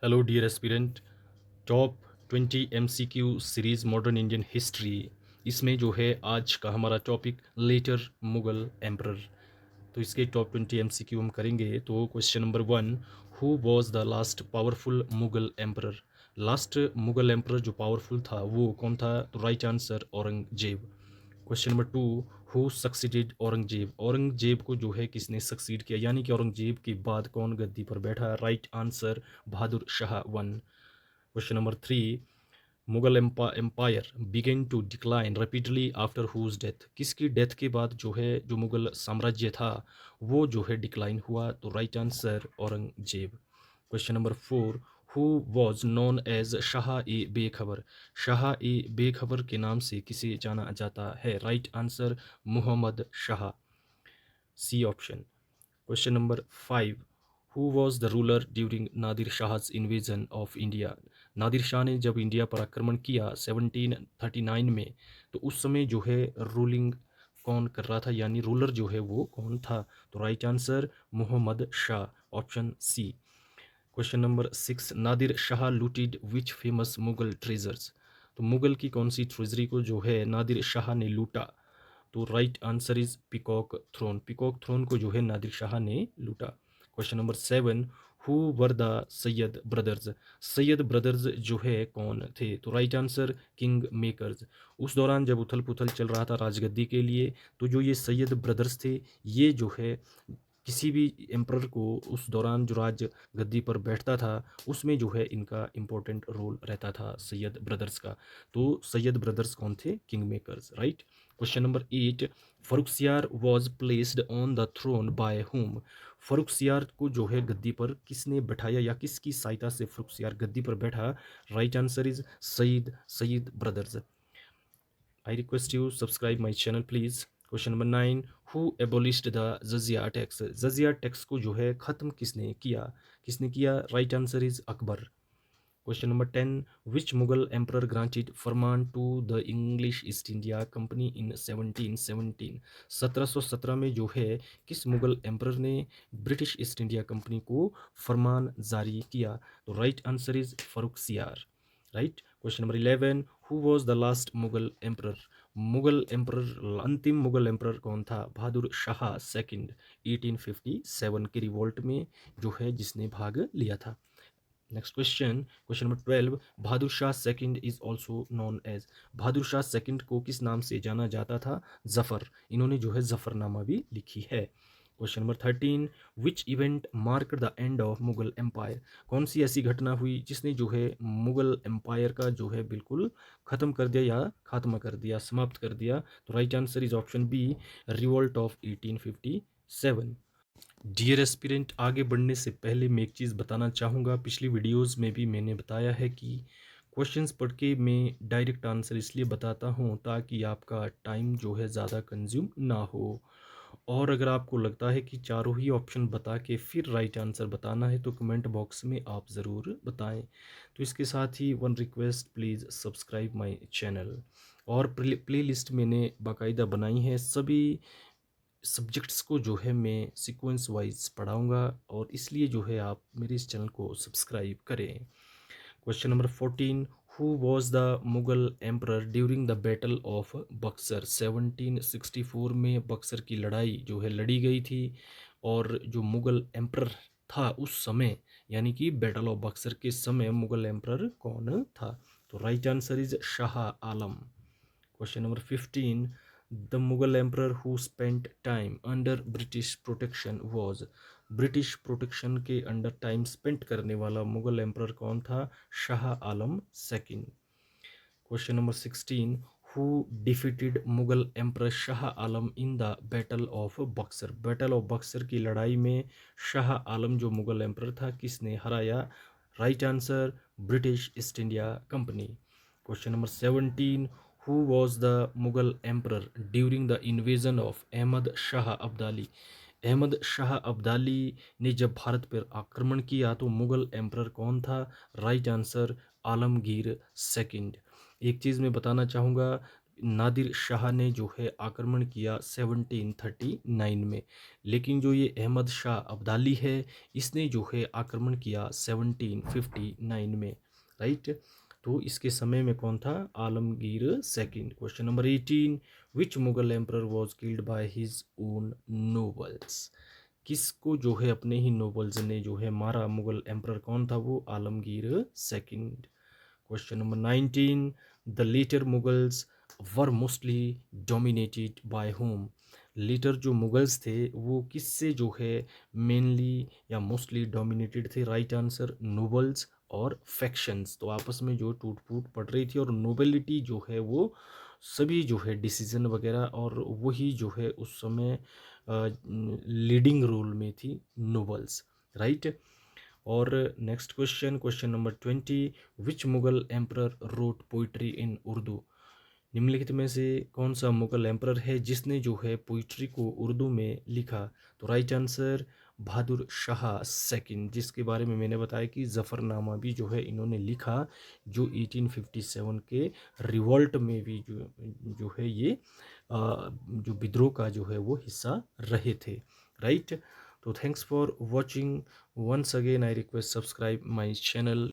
Hello dear aspirant. Top 20 MCQ series modern Indian history, इसमें जो है आज का हमारा टॉपिक लेटर मुगल एम्परर। तो इसके टॉप 20 एमसीक्यू हम करेंगे। तो question number 1, who was the last powerful Mughal emperor. Last Mughal emperor जो पावरफुल था वो कौन था? तो right answer Aurangzeb. Question number 2, who succeeded Aurangzeb. Aurangzeb को जो है किसने सक्सीड किया, यानी कि औरंगजेब के बाद कौन गद्दी पर बैठा? Right answer Bahadur Shah 1। Question number 3, Mughal empire begin to decline rapidly after whose death. किसकी डेथ के बाद जो है जो मुगल साम्राज्य था वो जो है डिक्लाइन हुआ? तो right answer Aurangzeb. Question number 4, who was known as Shah e Bekhabar. Shah e बेखबर के नाम से किसे जाना जाता है? Right answer Muhammad Shah, C option. Question number 5, who was the ruler during Nadir Shah's invasion of India. Nadir Shah ने जब इंडिया पर आक्रमण किया 1739 में, तो उस समय जो है रूलिंग कौन कर रहा था, यानी रूलर जो है वो कौन था? तो right answer Mohammad Shah, option C. Question number 6, Nadir Shah looted which famous Mughal treasures. तो मुगल की कौन सी ट्रेजरी को जो है नादिर शाह ने लूटा? तो right answer is peacock throne. Peacock throne को जो है नादिर शाह ने लूटा। Question number 7, who were the Syed brothers. Syed brothers जो है कौन थे? तो राइट आंसर किंग मेकर्स। उस दौरान जब उथल पुथल चल रहा था राजगद्दी के लिए, तो जो ये सैयद ब्रदर्स थे, ये जो है किसी भी एम्परर को उस दौरान जो राज गद्दी पर बैठता था उसमें जो है इनका इम्पोर्टेंट रोल रहता था सैयद ब्रदर्स का। तो सैयद ब्रदर्स कौन थे? King makers, right. Question number 8, Farrukhsiyar was placed on the throne by whom. Farrukhsiyar को जो है गद्दी पर किसने बैठाया, या किसकी सहायता से फरुखसियार गद्दी पर बैठा? Right answer is Syed brothers. I request you subscribe my channel please. Question number 9, who abolished the jizya tax. Jizya tax को जो है ख़त्म किसने किया? किसने किया? Right answer is Akbar. Question number 10, which Mughal emperor granted farman to the English East India company in 1717। 1717 में जो है किस मुगल एम्परर ने ब्रिटिश ईस्ट इंडिया कंपनी को फरमान जारी किया? तो right answer is Farrukhsiyar, right. Question number 11, who was the last Mughal emperor. Mughal emperor, अंतिम मुगल एम्परर कौन था? बहादुर शाह सेकंड, 1857 के रिवोल्ट में जो है जिसने भाग लिया था। Next question, question number 12, Bahadur Shah second is also known as. Bahadur Shah second को किस नाम से जाना जाता था? जफर। इन्होंने जो है जफरनामा भी लिखी है। Question number 13, which event mark the end of Mughal empire. कौन सी ऐसी घटना हुई जिसने जो है मुगल एम्पायर का जो है बिल्कुल ख़त्म कर दिया या खात्मा कर दिया, समाप्त कर दिया? तो right answer is option B, revolt of 1857। Dear aspirant, आगे बढ़ने से पहले मैं एक चीज़ बताना चाहूँगा। पिछली वीडियोस में भी मैंने बताया है कि क्वेश्चंस पढ़ के मैं डायरेक्ट आंसर इसलिए बताता हूँ ताकि आपका टाइम जो है ज़्यादा कंज्यूम ना हो। और अगर आपको लगता है कि चारों ही ऑप्शन बता के फिर राइट आंसर बताना है तो कमेंट बॉक्स में आप ज़रूर बताएं। तो इसके साथ ही one request, please subscribe my channel. और प्ले लिस्ट मैंने बाकायदा बनाई है, सभी सब्जेक्ट्स को जो है मैं सीक्वेंस वाइज पढ़ाऊँगा, और इसलिए जो है आप मेरे इस चैनल को सब्सक्राइब करें। Question number 14, who was the Mughal emperor during the battle of Buxar. 1764 में बक्सर की लड़ाई जो है लड़ी गई थी, और जो मुगल एम्परर था उस समय, यानी कि बैटल ऑफ बक्सर के समय मुगल एम्परर कौन था? तो right answer is Shah Alam. Question number 15, the Mughal emperor who spent time under British protection was. British protection के अंडर टाइम स्पेंट करने वाला मुगल एम्परर कौन था? Shah Alam second. Question number 16, who defeated Mughal emperor Shah Alam in the battle of Buxar. Battle of Buxar की लड़ाई में शाह आलम जो Mughal emperor था किसने हराया? Right answer British East India company. Question number 17, who was the Mughal emperor during the invasion of Ahmad Shah Abdali. Ahmad Shah Abdali ने जब भारत पर आक्रमण किया तो मुगल एम्परर कौन था? Right answer Alamgir second. एक चीज़ मैं बताना चाहूँगा, नादिर शाह ने जो है आक्रमण किया 1739 में, लेकिन जो ये अहमद शाह अब्दाली है इसने जो है आक्रमण किया 1759 में, राइट। तो इसके समय में कौन था? Alamgir second. Question number 18, which Mughal emperor was killed by his own nobles? किसको जो है अपने ही नोबल्स ने जो है मारा? मुगल एम्परर कौन था? वो Alamgir second. Question number 19. The later Mughals were mostly dominated by whom? Later जो मुगल्स थे वो किससे जो है मेनली या मोस्टली डोमिनेटेड थे? राइट आंसर नोबल्स और फैक्शंस। तो आपस में जो टूट फूट पड़ रही थी और नोबेलिटी जो है वो सभी जो है डिसीजन वगैरह, और वही जो है उस समय लीडिंग रोल में थी नोबल्स, राइट। और नेक्स्ट क्वेश्चन, क्वेश्चन नंबर 20, विच मुगल एम्परर रोट पोइट्री इन उर्दू? निम्नलिखित में से कौन सा मुगल एम्परर है जिसने जो है पोइट्री को उर्दू में लिखा? तो right answer Bahadur Shah second, जिसके बारे में मैंने बताया कि जफ़रनामा भी जो है इन्होंने लिखा, जो 1857 के रिवॉल्ट में भी जो है ये जो विद्रोह का जो है वो हिस्सा रहे थे, राइट। तो thanks for watching. Once again, I request subscribe my channel.